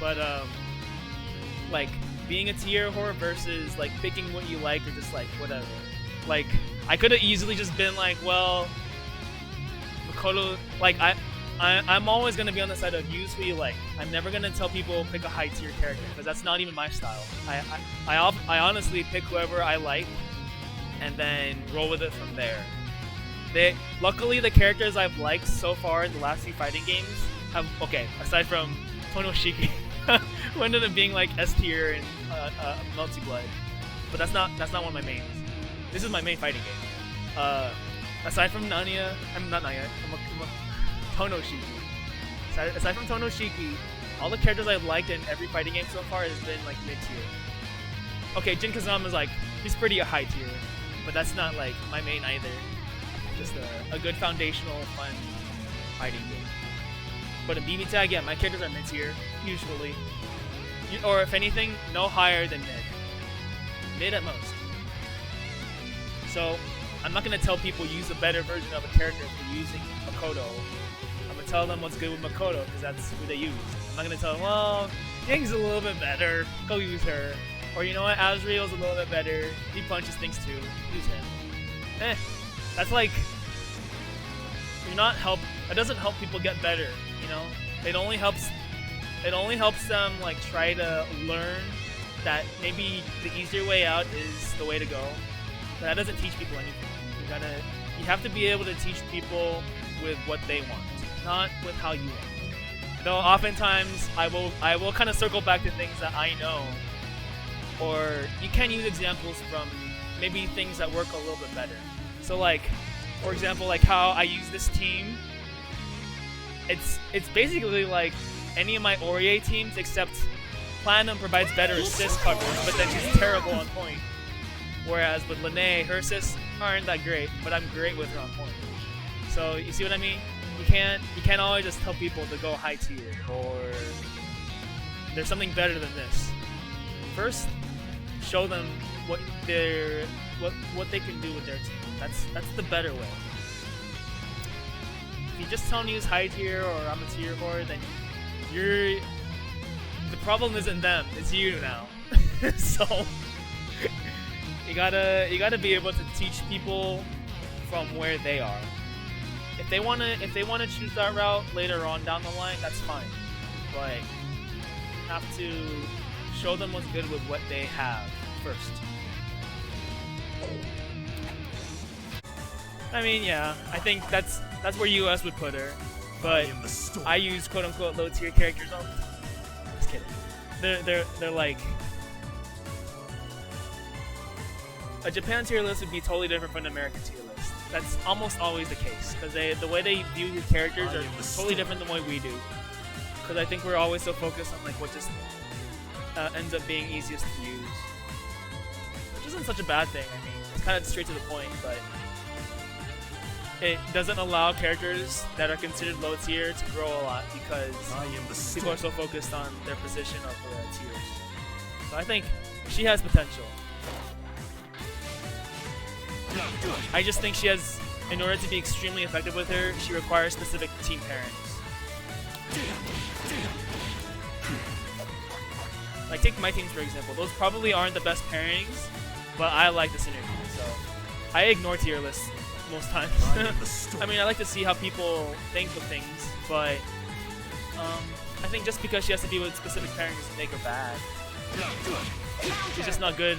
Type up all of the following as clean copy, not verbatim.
But like being a tier whore versus like picking what you like or just like whatever. Like I could have easily just been like, well, Makoto. Like I'm always gonna be on the side of use who you like. I'm never gonna tell people pick a high tier character because that's not even my style. I honestly pick whoever I like and then roll with it from there. Luckily the characters I've liked so far in the last few fighting games have aside from Tonoshiki, who ended up being like S tier in Melty Blood, but that's not one of my mains. This is my main fighting game. Aside from Nanya, I'm not Nanya. Tonoshiki. Aside from Tonoshiki, all the characters I've liked in every fighting game so far has been like mid tier. Okay, Jin Kazama's like he's pretty a high tier, but that's not like my main either. Just a good foundational fun fighting game. But in BB Tag, yeah, my characters are mid tier usually, or if anything, no higher than mid at most. So I'm not gonna tell people use a better version of a character if they're using Makoto. I'm gonna tell them what's good with Makoto because that's who they use. I'm not gonna tell them, well, Yang's a little bit better, go use her. Or you know what, Azriel's a little bit better, he punches things too, use him. That's like, it doesn't help people get better, you know? It only helps them like try to learn that maybe the easier way out is the way to go. But that doesn't teach people anything. You have to be able to teach people with what they want, not with how you want. Though oftentimes I will kind of circle back to things that I know, or you can use examples from maybe things that work a little bit better. So like, for example, like how I use this team. It's basically like any of my Aurier teams except Platinum provides better assist coverage, but then she's terrible on point. Whereas with Lene, her assists aren't that great, but I'm great with her on point. So you see what I mean? You can't always just tell people to go high tier or there's something better than this. First, show them what they can do with their team. That's the better way. If you just tell them to use high tier or I'm a tier whore, then the problem isn't them, it's you now. So you gotta be able to teach people from where they are. If they wanna choose that route later on down the line, that's fine. But you have to show them what's good with what they have first. I mean, yeah, I think that's where US would put her. But I use quote unquote low tier characters all the time. Just kidding. They're like a Japan tier list would be totally different from an American tier list. That's almost always the case because the way they view the characters are totally different than the way we do. Because I think we're always so focused on like what just ends up being easiest to use, which isn't such a bad thing. I mean, it's kind of straight to the point, but it doesn't allow characters that are considered low tier to grow a lot because people are so focused on their position of the tiers. So I think she has potential. I just think she has, in order to be extremely effective with her, she requires specific team pairings. Like take my teams for example, those probably aren't the best pairings, but I like the synergy, so I ignore tier lists most times. I mean, I like to see how people think of things, but I think just because she has to deal with specific pairings doesn't make her bad. She's just not good,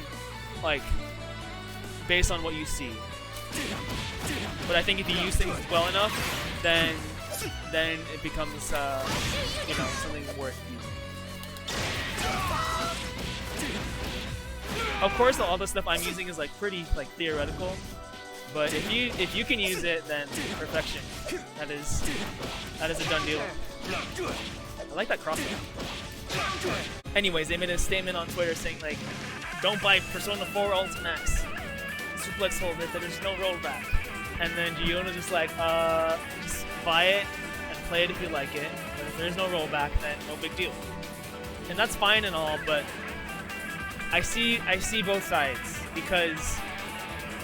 like, based on what you see. But I think if you use things well enough, then it becomes, you know, something worth using. Of course, all the stuff I'm using is like pretty like theoretical, but if you can use it, then perfection. That is a done deal. I like that crossbow. Anyways, they made a statement on Twitter saying like, don't buy Persona 4 Ultimax. Suplex hold it, there's no rollback. And then Giona's just like, just buy it and play it if you like it. But if there's no rollback, then no big deal. And that's fine and all, but I see both sides because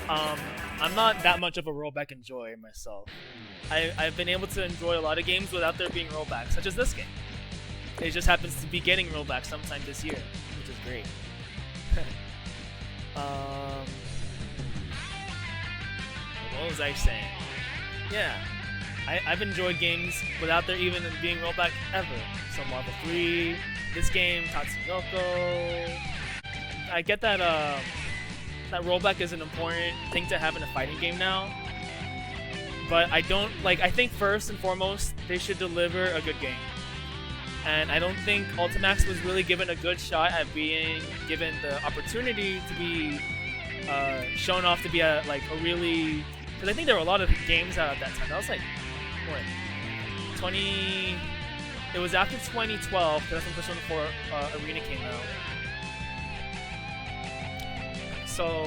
I'm not that much of a rollback enjoyer myself. I've been able to enjoy a lot of games without there being rollbacks, such as this game. it just happens to be getting Rollback sometime this year, which is great. What was I saying? Yeah, I've enjoyed games without there even being Rollback ever. So Marvel 3, this game, Tatsunoko. I get that that Rollback is an important thing to have in a fighting game now. But I don't like. I think first and foremost they should deliver a good game, and I don't think Ultimax was really given a good shot at being given the opportunity to be shown off to be a really. Because I think there were a lot of games out at that time. That was like what 20. It was after 2012 because that's when Persona 4 Arena came out. So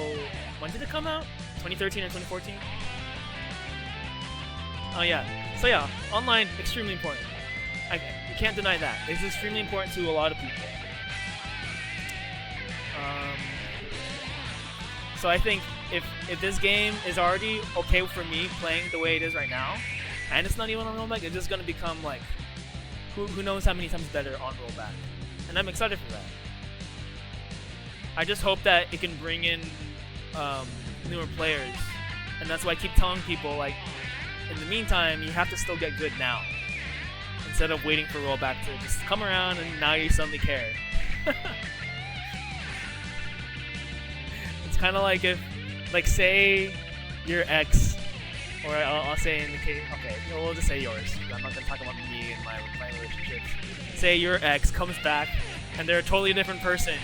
when did it come out? 2013 and 2014. Oh yeah. So yeah, online extremely important. You can't deny that. It's extremely important to a lot of people. So I think if this game is already okay for me playing the way it is right now, and it's not even on rollback, it's just gonna become like who knows how many times better on rollback. And I'm excited for that. I just hope that it can bring in newer players, and that's why I keep telling people like. In the meantime, you have to still get good now, instead of waiting for rollback to just come around and now you suddenly care. It's kind of like if, like, say your ex, or I'll say in the case, okay, we'll just say yours. I'm not gonna talk about me and my relationships. Say your ex comes back and they're a totally different person,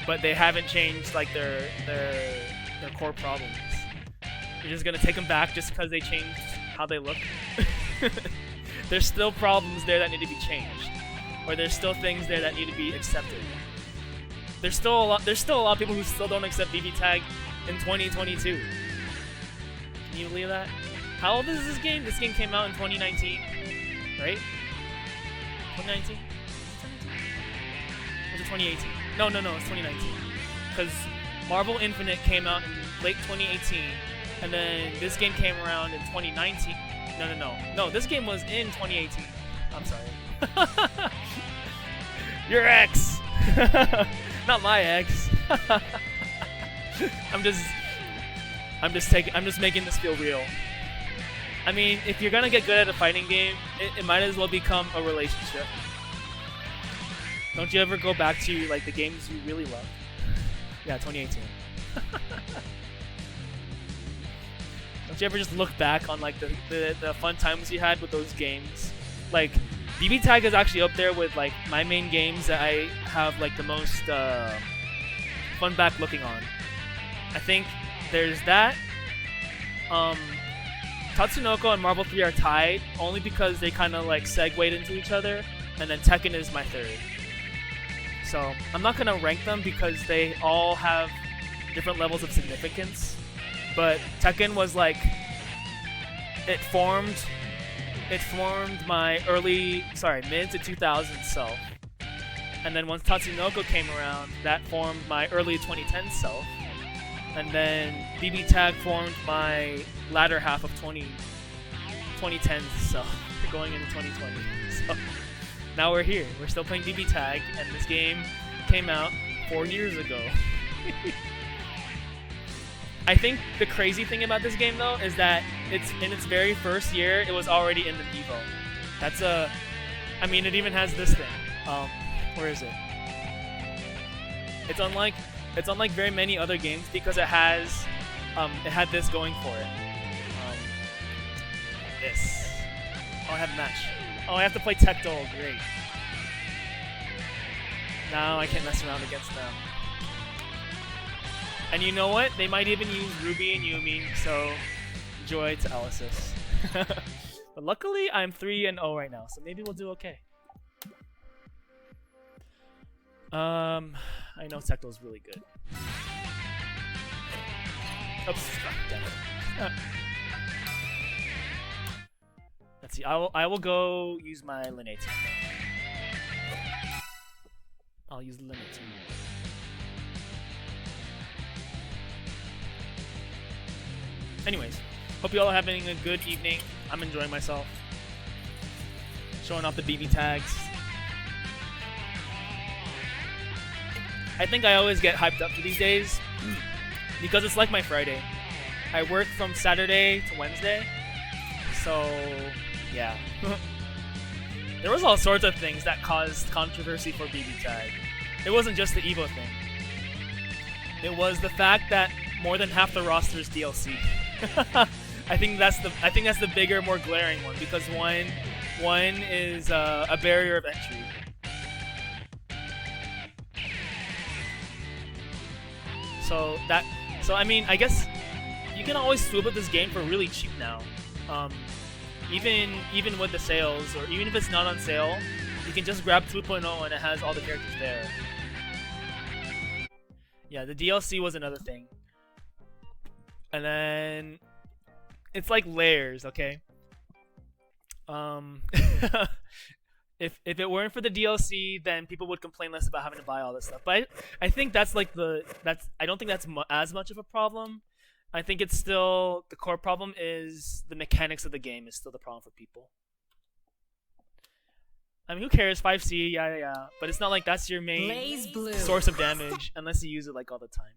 but they haven't changed like their core problems. You're just gonna take them back just because they changed how they look. There's still problems there that need to be changed, or there's still things there that need to be accepted. There's still a lot of people who still don't accept BB Tag in 2022. Can you believe that? How old is this game? This game came out in 2019, right? 2019? Was it 2018? No, it's 2019. Because Marvel Infinite came out in late 2018. And then this game came around in 2019. No, this game was in 2018. I'm sorry. Your ex! Not my ex. I'm just making this feel real. I mean, if you're gonna get good at a fighting game, it might as well become a relationship. Don't you ever go back to like the games you really love? Yeah, 2018. Don't you ever just look back on like the fun times you had with those games? Like BB Tag is actually up there with like my main games that I have like the most fun back looking on. I think there's that. Tatsunoko and Marvel 3 are tied only because they kind of like segued into each other, and then Tekken is my third. So I'm not gonna rank them because they all have different levels of significance. But Tekken was like, it formed my mid to 2000s self. And then once Tatsunoko came around, that formed my early 2010s self. And then BB Tag formed my latter half of 2010s self, going into 2020. So now we're here. We're still playing BB Tag, and this game came out 4 years ago. I think the crazy thing about this game, though, is that it's in its very first year, it was already in the Evo. That's I mean, it even has this thing. Where is it? It's unlike very many other games because it had this going for it. This. Oh, I have a match. Oh, I have to play Tectol. Great. Now I can't mess around against them. And you know what? They might even use Ruby and Yumi, so joy to Elysis. But luckily, I'm 3-0 right now, so maybe we'll do okay. I know Tectol's really good. Oops, damn it. Let's see. I will go use my Linnea team. I'll use the Linnea team. Anyways, hope you all are having a good evening. I'm enjoying myself. Showing off the BB tags. I think I always get hyped up for these days because it's like my Friday. I work from Saturday to Wednesday, so yeah. There was all sorts of things that caused controversy for BB Tag. It wasn't just the Evo thing. It was the fact that more than half the roster is DLC. I think that's the bigger, more glaring one because one is a barrier of entry. So I mean, I guess you can always swoop up this game for really cheap now. Even with the sales, or even if it's not on sale, you can just grab 2.0 and it has all the characters there. Yeah, the DLC was another thing. And then it's like layers, okay? If it weren't for the DLC, then people would complain less about having to buy all this stuff. But I think that's like I don't think that's as much of a problem. I think it's still the core problem is the mechanics of the game is still the problem for people. I mean, who cares? 5C, yeah. But it's not like that's your main Blazblue. source of damage unless you use it like all the time.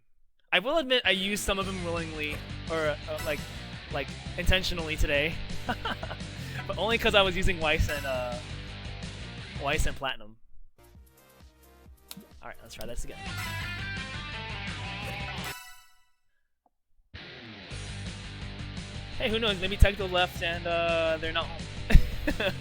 I will admit I used some of them willingly or like intentionally today, but only because I was using Weiss and Platinum. All right, let's try this again. Hey, who knows? Maybe tech to the left and they're not home.